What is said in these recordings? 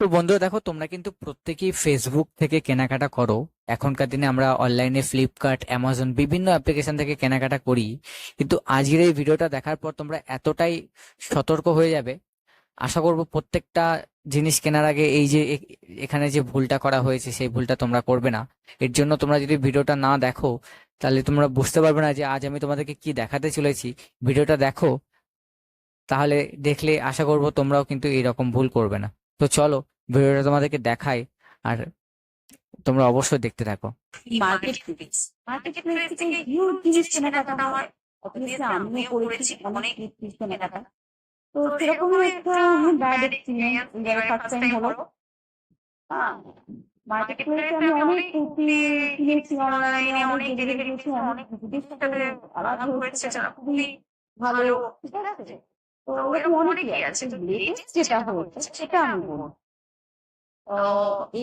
তো বন্ধুরা দেখো, তোমরা কিন্তু প্রত্যেকেই ফেসবুক থেকে কেনাকাটা করো। এখনকার দিনে আমরা অনলাইনে ফ্লিপকার্ট, অ্যামাজন বিভিন্ন অ্যাপ্লিকেশন থেকে কেনাকাটা করি। কিন্তু আজকের এই ভিডিওটা দেখার পর তোমরা এতটাই সতর্ক হয়ে যাবে, আশা করব প্রত্যেকটা জিনিস কেনার আগে এই যে এখানে যে ভুলটা করা হয়েছে সেই ভুলটা তোমরা করবে না। এর জন্য তোমরা যদি ভিডিওটা না দেখো তাহলে তোমরা বুঝতে পারবে না যে আজ আমি তোমাদেরকে কি দেখাতে চলেছি। ভিডিওটা দেখো, তাহলে দেখলে আশা করব তোমরাও কিন্তু এরকম ভুল করবে না। তো চলো ভিডিওটা তোমাদেরকে দেখাই, আর তোমরা অবশ্যই দেখতে থাকো। মার্কেট প্লেস মার্কেট প্লেস থেকে হিউজ জিনিস কেনাকাটা হয়। অবভিয়াসলি আমিও করেছি অনেক জিনিস কেনাকাটা। তো সেরকমই একটা ব্যাড এক্সপিরিয়েন্স এবার ফার্স্ট টাইম হলো। মার্কেট প্লেসে আমি অনেক কুর্তি কিনেছি অনলাইনে, অনেক জায়গায় গিয়েছি, অনেক জিনিস সাথে আলাদা হয়েছে যারা খুবই ভালো, ঠিক আছে? তো এরকম অনেকই আছে, তো লেটেস্ট যেটা হয়েছে সেটা আমি বলবো। তো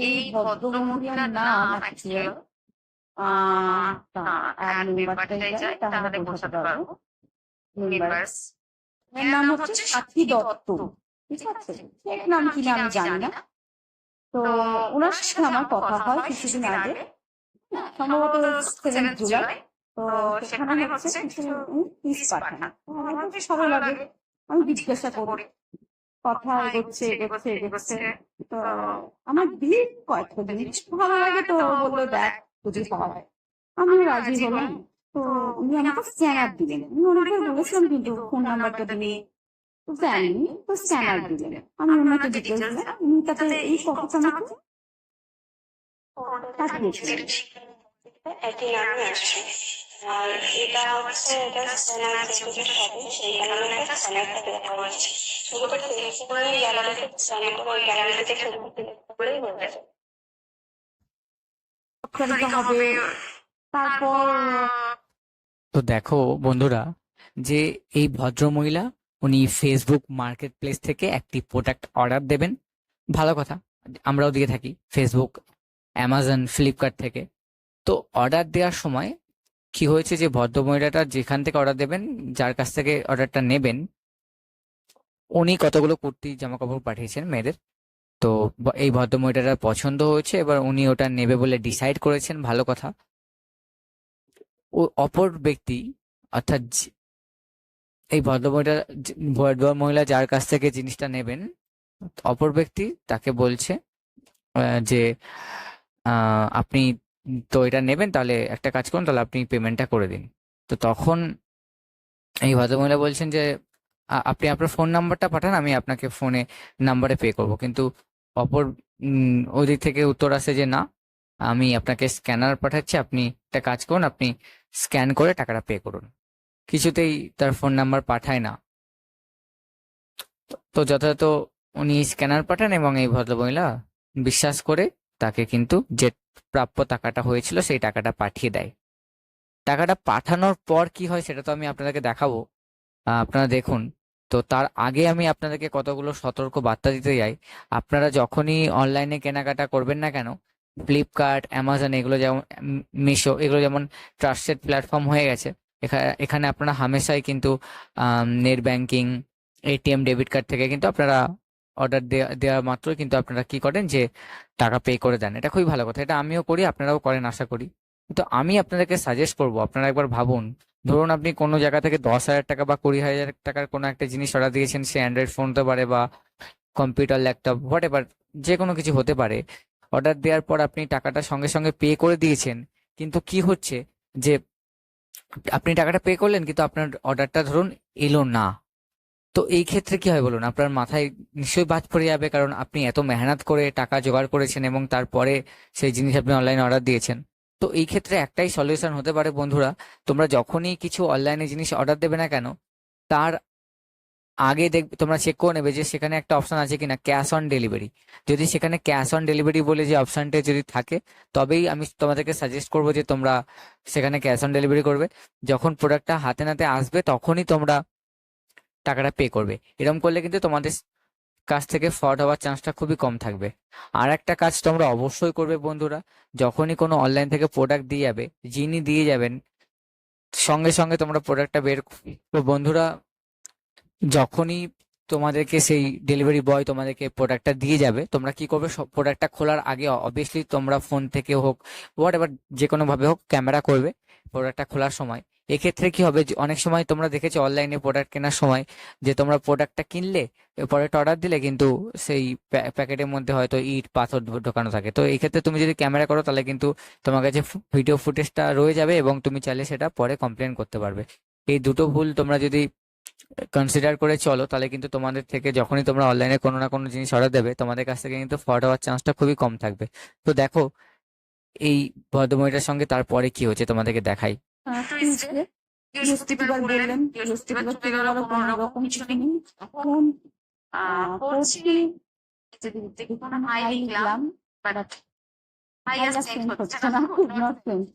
এই ভদ্রমহিলার নাম অ্যাকচুয়ালি অ্যাড মেম্বারটাই যায় তাহলে বোঝাতে পারবো। মেম্বার্স এর নাম হচ্ছে সাথী দত্ত, ঠিক আছে? এর নাম কি না আমি জানি না। তো ওনার সাথে আমার কথা হয় কিছুদিন আগে, সম্ভবত 7 জুলাই। তো সেখানে হচ্ছে কিছু পিস পাঠান, আমার বেশ ভালো লাগে। আমি জিজ্ঞাসা করি, কথা এগোচ্ছে এগোচ্ছে এগোচ্ছে। তো আমার বেশ কয়েকটা জিনিস ভালো লাগে, তো বললো দেখ যদি হয়। আমি রাজি হলাম। তো উনি আমাকে স্ক্যানার দিলেন। আমি অনেকবার বলেছিলাম কিন্তু ফোন নাম্বারটা দিলে, তো দেননি। তো স্ক্যানার দিলেন, আমি ওনাকে ডিটেলস দিলাম, উনি তাতে এই ফটোটা আমাকে পাঠিয়েছিলেন। একই নামে আসছে। আর এটা হচ্ছে এটা স্ক্যানার যেটা হবে সেই কারণে একটা স্ক্যানারটা দেওয়া হয়েছে। শুধুমাত্র টেলিফোনে গ্যালারিতে স্ক্যান করে ওই গ্যালারি থেকে বলেই হয়ে যাবে। হবে তারপর। তো দেখো বন্ধুরা, যে এই ভদ্রমহিলা উনি ফেসবুক মার্কেট প্লেস থেকে একটি প্রোডাক্ট অর্ডার দেবেন। ভালো কথা, আমরাও দিয়ে থাকি ফেসবুক, অ্যামাজন, ফ্লিপকার্ট থেকে। তো অর্ডার দেওয়ার সময় কি হয়েছে, যে ভদ্রমহিলাটা যেখান থেকে অর্ডার দেবেন, যার কাছ থেকে অর্ডারটা নেবেন, উনি কতগুলো কুর্তি জামা কাপড় পাঠিয়েছেন মেয়েদের। তো এই ভদ্রমহিলাটার পছন্দ হয়েছে, এবার উনি ওটা নেবে বলে ডিসাইড করেছেন। ভালো কথা। ও অপর ব্যক্তি, অর্থাৎ এই ভদ্রমহিলা যার কাছ থেকে জিনিসটা নেবেন, অপর ব্যক্তি তাকে বলছে যে আপনি তো এটা নেবেন, তাহলে একটা কাজ করুন, তাহলে আপনি পেমেন্টটা করে দিন। তো তখন এই ভদ্রমহিলা বলছেন যে আপনি আপনার ফোন নাম্বারটা পাঠান, আমি আপনাকে ফোনে নাম্বারে পে করব। কিন্তু অপর ওই দিক থেকে উত্তর আসে যে না, আমি আপনাকে স্ক্যানার পাঠাচ্ছি, আপনি একটা কাজ করুন, আপনি স্ক্যান করে টাকাটা পে করুন। কিছুতেই তার ফোন নাম্বার পাঠায় না। তো যথাযথ উনি স্ক্যানার পাঠান এবং এই ভদ্রমহিলা বিশ্বাস করে তাকে কিন্তু যে প্রাপ্য টাকাটা হয়েছিল সেই টাকাটা পাঠিয়ে দেয়। টাকাটা পাঠানোর পর কি হয় সেটা তো আমি আপনাদেরকে দেখাবো, আপনারা দেখুন। তো তার আগে আমি আপনাদেরকে কতগুলো সতর্ক বার্তা দিতে যাই। আপনারা যখনই অনলাইনে কেনাকাটা করবেন না কেন, ফ্লিপকার্ট, অ্যামাজন এগুলো যেমন, মিশো এগুলো যেমন ট্রাস্টেড প্ল্যাটফর্ম হয়ে গেছে, এখানে আপনারা হামেশাই কিন্তু net banking, ATM, debit card থেকে কিন্তু আপনারা অর্ডার দেওয়া মাত্রই কিন্তু আপনারা কি করেন, যে টাকা পে করে দেন। এটা খুবই ভালো কথা, এটা আমিও করি, আপনারাও করেন আশা করি। কিন্তু আমি আপনাদেরকে সাজেস্ট করব, আপনারা একবার ভাবুন। ধরুন আপনি কোনো জায়গা থেকে 10,000 টাকা বা 20,000 টাকার কোনো একটা জিনিস অর্ডার দিয়েছেন, সে অ্যান্ড্রয়েড ফোন হতে পারে বা কম্পিউটার, ল্যাপটপ, হোয়াট এভার, যে কোনো কিছু হতে পারে। অর্ডার দেওয়ার পর আপনি টাকাটা সঙ্গে সঙ্গে পে করে দিয়েছেন, কিন্তু কি হচ্ছে যে আপনি টাকাটা পে করলেন কিন্তু আপনার অর্ডারটা ধরুন এলো না। তো এই ক্ষেত্রে কি হয় বলুন, আপনার মাথায় নিশ্চয়ই বাজ পড়ে যাবে, কারণ আপনি এত মেহনত করে টাকা জোগাড় করেছেন এবং তারপরে সেই জিনিস আপনি অনলাইনে অর্ডার দিয়েছেন। তো এই ক্ষেত্রে একটাই সলিউশন হতে পারে বন্ধুরা, তোমরা যখনই কিছু অনলাইনে জিনিস অর্ডার দেবে না কেন, তার আগে দেখবে, তোমরা চেক করে নেবে যে সেখানে একটা অপশন আছে কিনা ক্যাশ অন ডেলিভারি। যদি সেখানে ক্যাশ অন ডেলিভারি বলে যে অপশনটা যদি থাকে, তবেই আমি তোমাদেরকে সাজেস্ট করবো যে তোমরা সেখানে ক্যাশ অন ডেলিভারি করবে। যখন প্রোডাক্টটা হাতে নাতে আসবে তখনই তোমরা টাকাটা পে করবে। এরকম করলে কিন্তু তোমাদের কাছ থেকে ফ্রড হওয়ার চান্সটা খুবই কম থাকবে। আর একটা কাজ তোমরা অবশ্যই করবে বন্ধুরা, যখনই কোনো অনলাইন থেকে প্রোডাক্ট দিয়ে যাবে, যিনি দিয়ে যাবেন সঙ্গে সঙ্গে তোমরা প্রোডাক্টটা তো বন্ধুরা, যখনই তোমাদেরকে সেই ডেলিভারি বয় তোমাদেরকে প্রোডাক্টটা দিয়ে যাবে, তোমরা কি করবে, প্রোডাক্টটা খোলার আগে অবভিয়াসলি তোমরা ফোন থেকে হোক হোয়াট এভার যে কোনো ভাবে হোক ক্যামেরা করবে প্রোডাক্টটা খোলার সময়। এক্ষেত্রে কি হবে, যে অনেক সময় তোমরা দেখেছো অনলাইনে প্রোডাক্ট কেনার সময় যে তোমরা প্রোডাক্টটা কিনলে পরে অর্ডার দিলে কিন্তু সেই প্যাকেটের মধ্যে হয়তো ইট পাথর ঢোকানো থাকে। তো এই ক্ষেত্রে তুমি যদি ক্যামেরা করো তাহলে কিন্তু তোমার কাছে ভিডিও ফুটেজটা রয়ে যাবে এবং তুমি চাইলে সেটা পরে কমপ্লেন করতে পারবে। এই দুটো ভুল তোমরা যদি কনসিডার করে চলো তাহলে কিন্তু তোমাদের থেকে যখনই তোমরা অনলাইনে কোনো না কোনো জিনিস অর্ডার দেবে তোমাদের কাছ থেকে কিন্তু ফ্রড হওয়ার চান্সটা খুবই কম থাকবে। তো দেখো এই ভদ্রমহিলার সঙ্গে তারপরে কি হচ্ছে তোমাদেরকে দেখাই। টিউসডে বৃহস্পতিবার বললেন, বৃহস্পতিবার চলে গেল, কোনো রকম কিছু নেই। এখন পড়ছি, কোনো হাই লিখলাম, বাট হাই আর সেন্ড হচ্ছে না, কুড নট সেন্ড।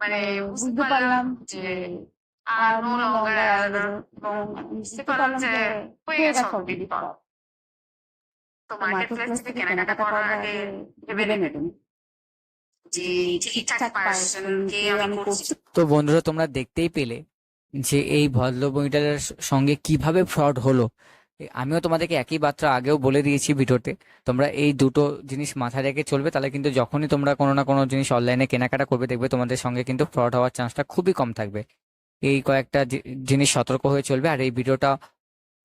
মানে বুঝতে পারলাম যে আর নো লঙ্গার, বুঝতে পারলাম যে হয়ে গেছে অলরেডি। তো মার্কেট প্লেস থেকে কেনাকাটা করার আগে ভেবে নেবেন যে ঠিকঠাক পার্সন কে আমি করছি। তো বন্ধুরা তোমরা দেখতেই পেলে যে এই ভদ্র মহিলার সঙ্গে কিভাবে ফ্রড হলো। আমিও তোমাদেরকে একই বার্তা আগেও বলে দিয়েছি ভিডিওতে, তোমরা এই দুটো জিনিস মাথায় রেখে চলবে, তাহলে কিন্তু যখনই তোমরা কোনো না কোনো জিনিস অনলাইনে কেনাকাটা করবে দেখবে তোমাদের সঙ্গে কিন্তু ফ্রড হওয়ার চান্সটা খুবই কম থাকবে। এই কয়েকটা জিনিস সতর্ক হয়ে চলবে। আর এই ভিডিওটা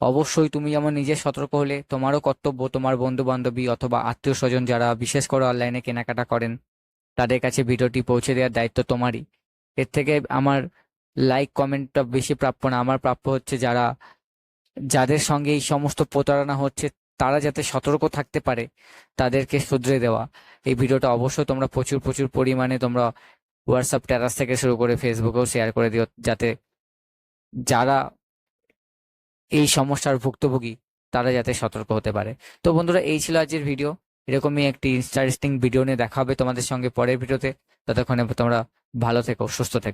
অবশ্যই তুমি যেমন নিজে সতর্ক হলে তোমারও কর্তব্য তোমার বন্ধু বান্ধবী অথবা আত্মীয় স্বজন যারা বিশেষ করে অনলাইনে কেনাকাটা করেন তাদের কাছে ভিডিওটি পৌঁছে দেওয়ার দায়িত্ব তোমারই। এর থেকে আমার লাইক কমেন্টটা বেশি প্রাপ্য না, আমার প্রাপ্য হচ্ছে যাদের সঙ্গে এই সমস্ত প্রতারণা হচ্ছে তারা যাতে সতর্ক থাকতে পারে তাদেরকে শুধরে দেওয়া। এই ভিডিওটা অবশ্যই তোমরা প্রচুর প্রচুর পরিমাণে তোমরা হোয়াটসঅ্যাপ স্ট্যাটাস থেকে শুরু করে ফেসবুকেও শেয়ার করে দিও, যাতে যারা এই সমস্যার ভুক্তভোগী তারা যাতে সতর্ক হতে পারে। তো বন্ধুরা এই ছিল আজকের ভিডিও। এরকমই একটি ইন্টারেস্টিং ভিডিও নিয়ে দেখা হবে তোমাদের সঙ্গে পরের ভিডিওতে। ততক্ষণে তোমরা ভালো থেকো, সুস্থ থেকো।